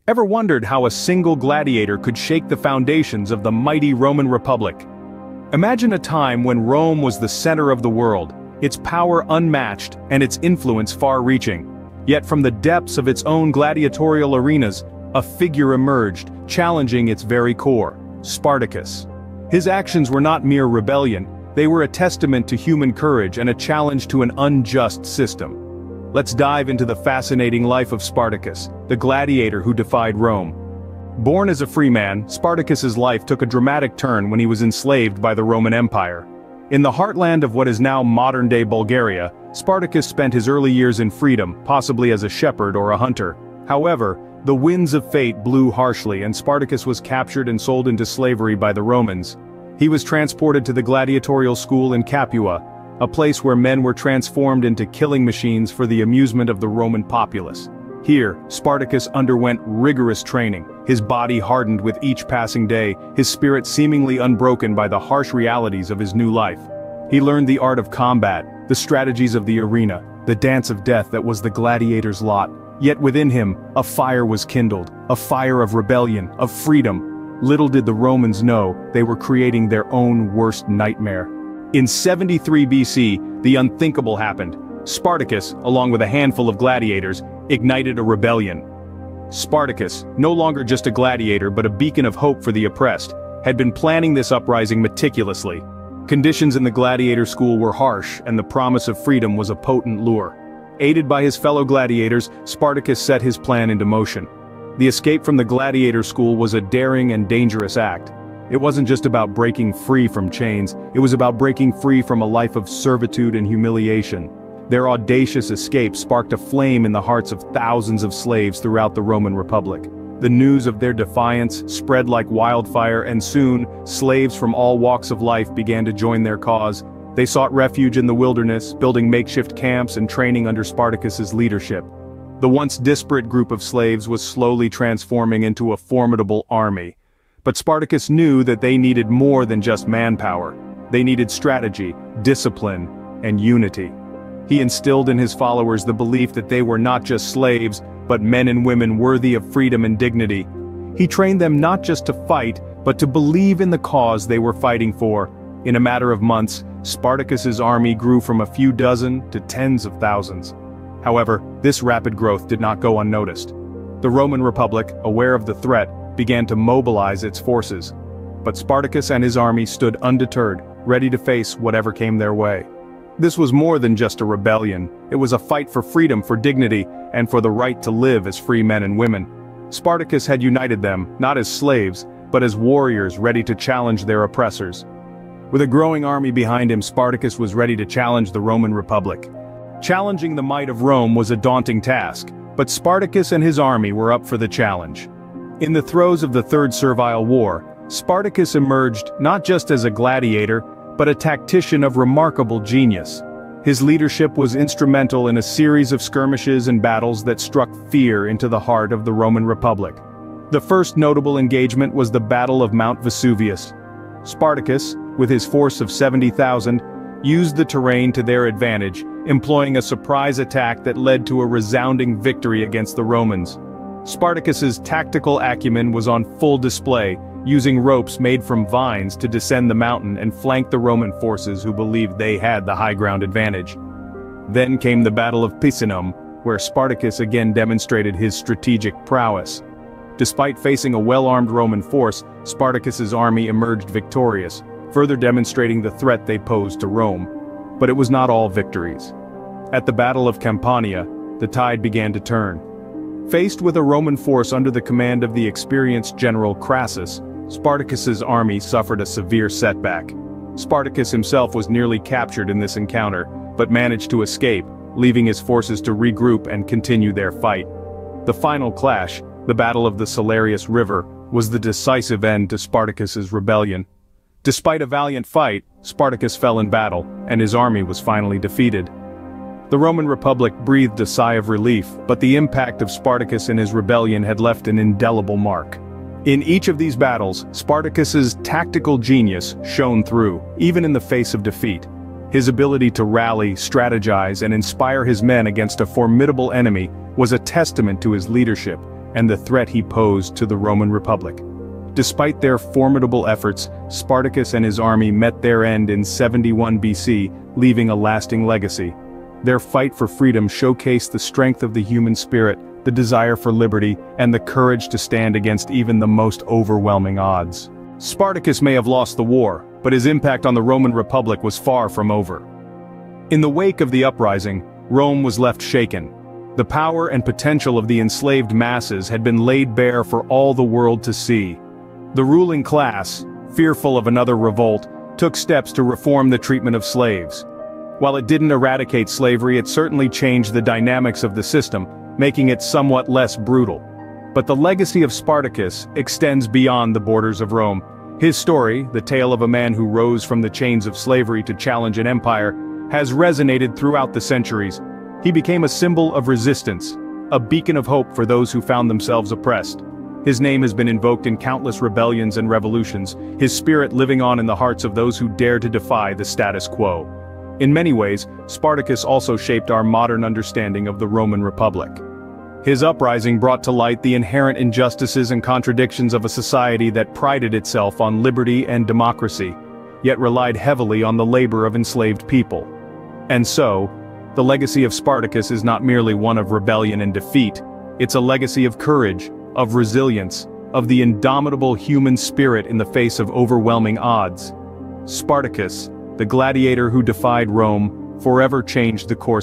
Ever wondered how a single gladiator could shake the foundations of the mighty Roman Republic? Imagine a time when Rome was the center of the world, its power unmatched and its influence far-reaching. Yet from the depths of its own gladiatorial arenas, a figure emerged, challenging its very core: Spartacus. His actions were not mere rebellion, they were a testament to human courage and a challenge to an unjust system. Let's dive into the fascinating life of Spartacus, the gladiator who defied Rome. Born as a free man, Spartacus's life took a dramatic turn when he was enslaved by the Roman Empire. In the heartland of what is now modern-day Bulgaria, Spartacus spent his early years in freedom, possibly as a shepherd or a hunter. However, the winds of fate blew harshly and Spartacus was captured and sold into slavery by the Romans. He was transported to the gladiatorial school in Capua, a place where men were transformed into killing machines for the amusement of the Roman populace. Here, Spartacus underwent rigorous training, his body hardened with each passing day, his spirit seemingly unbroken by the harsh realities of his new life. He learned the art of combat, the strategies of the arena, the dance of death that was the gladiator's lot. Yet within him, a fire was kindled, a fire of rebellion, of freedom. Little did the Romans know, they were creating their own worst nightmare. In 73 BC, the unthinkable happened. Spartacus, along with a handful of gladiators, ignited a rebellion. Spartacus, no longer just a gladiator but a beacon of hope for the oppressed, had been planning this uprising meticulously. Conditions in the gladiator school were harsh and the promise of freedom was a potent lure. Aided by his fellow gladiators, Spartacus set his plan into motion. The escape from the gladiator school was a daring and dangerous act. It wasn't just about breaking free from chains, it was about breaking free from a life of servitude and humiliation. Their audacious escape sparked a flame in the hearts of thousands of slaves throughout the Roman Republic. The news of their defiance spread like wildfire and soon, slaves from all walks of life began to join their cause. They sought refuge in the wilderness, building makeshift camps and training under Spartacus's leadership. The once disparate group of slaves was slowly transforming into a formidable army. But Spartacus knew that they needed more than just manpower. They needed strategy, discipline, and unity. He instilled in his followers the belief that they were not just slaves, but men and women worthy of freedom and dignity. He trained them not just to fight, but to believe in the cause they were fighting for. In a matter of months, Spartacus's army grew from a few dozen to tens of thousands. However, this rapid growth did not go unnoticed. The Roman Republic, aware of the threat, began to mobilize its forces. But Spartacus and his army stood undeterred, ready to face whatever came their way. This was more than just a rebellion, it was a fight for freedom, for dignity, and for the right to live as free men and women. Spartacus had united them, not as slaves, but as warriors ready to challenge their oppressors. With a growing army behind him, Spartacus was ready to challenge the Roman Republic. Challenging the might of Rome was a daunting task, but Spartacus and his army were up for the challenge. In the throes of the Third Servile War, Spartacus emerged not just as a gladiator, but a tactician of remarkable genius. His leadership was instrumental in a series of skirmishes and battles that struck fear into the heart of the Roman Republic. The first notable engagement was the Battle of Mount Vesuvius. Spartacus, with his force of 70,000, used the terrain to their advantage, employing a surprise attack that led to a resounding victory against the Romans. Spartacus's tactical acumen was on full display, using ropes made from vines to descend the mountain and flank the Roman forces who believed they had the high ground advantage. Then came the Battle of Picenum, where Spartacus again demonstrated his strategic prowess. Despite facing a well-armed Roman force, Spartacus's army emerged victorious, further demonstrating the threat they posed to Rome. But it was not all victories. At the Battle of Campania, the tide began to turn. Faced with a Roman force under the command of the experienced general Crassus, Spartacus's army suffered a severe setback. Spartacus himself was nearly captured in this encounter, but managed to escape, leaving his forces to regroup and continue their fight. The final clash, the Battle of the Salarius River, was the decisive end to Spartacus's rebellion. Despite a valiant fight, Spartacus fell in battle, and his army was finally defeated. The Roman Republic breathed a sigh of relief, but the impact of Spartacus and his rebellion had left an indelible mark. In each of these battles, Spartacus's tactical genius shone through, even in the face of defeat. His ability to rally, strategize, and inspire his men against a formidable enemy was a testament to his leadership, and the threat he posed to the Roman Republic. Despite their formidable efforts, Spartacus and his army met their end in 71 BC, leaving a lasting legacy. Their fight for freedom showcased the strength of the human spirit, the desire for liberty, and the courage to stand against even the most overwhelming odds. Spartacus may have lost the war, but his impact on the Roman Republic was far from over. In the wake of the uprising, Rome was left shaken. The power and potential of the enslaved masses had been laid bare for all the world to see. The ruling class, fearful of another revolt, took steps to reform the treatment of slaves. While it didn't eradicate slavery, it certainly changed the dynamics of the system, making it somewhat less brutal. But the legacy of Spartacus extends beyond the borders of Rome. His story, the tale of a man who rose from the chains of slavery to challenge an empire, has resonated throughout the centuries. He became a symbol of resistance, a beacon of hope for those who found themselves oppressed. His name has been invoked in countless rebellions and revolutions, his spirit living on in the hearts of those who dare to defy the status quo. In many ways, Spartacus also shaped our modern understanding of the Roman Republic. His uprising brought to light the inherent injustices and contradictions of a society that prided itself on liberty and democracy, yet relied heavily on the labor of enslaved people. And so, the legacy of Spartacus is not merely one of rebellion and defeat, it's a legacy of courage, of resilience, of the indomitable human spirit in the face of overwhelming odds. Spartacus, the gladiator who defied Rome, forever changed the course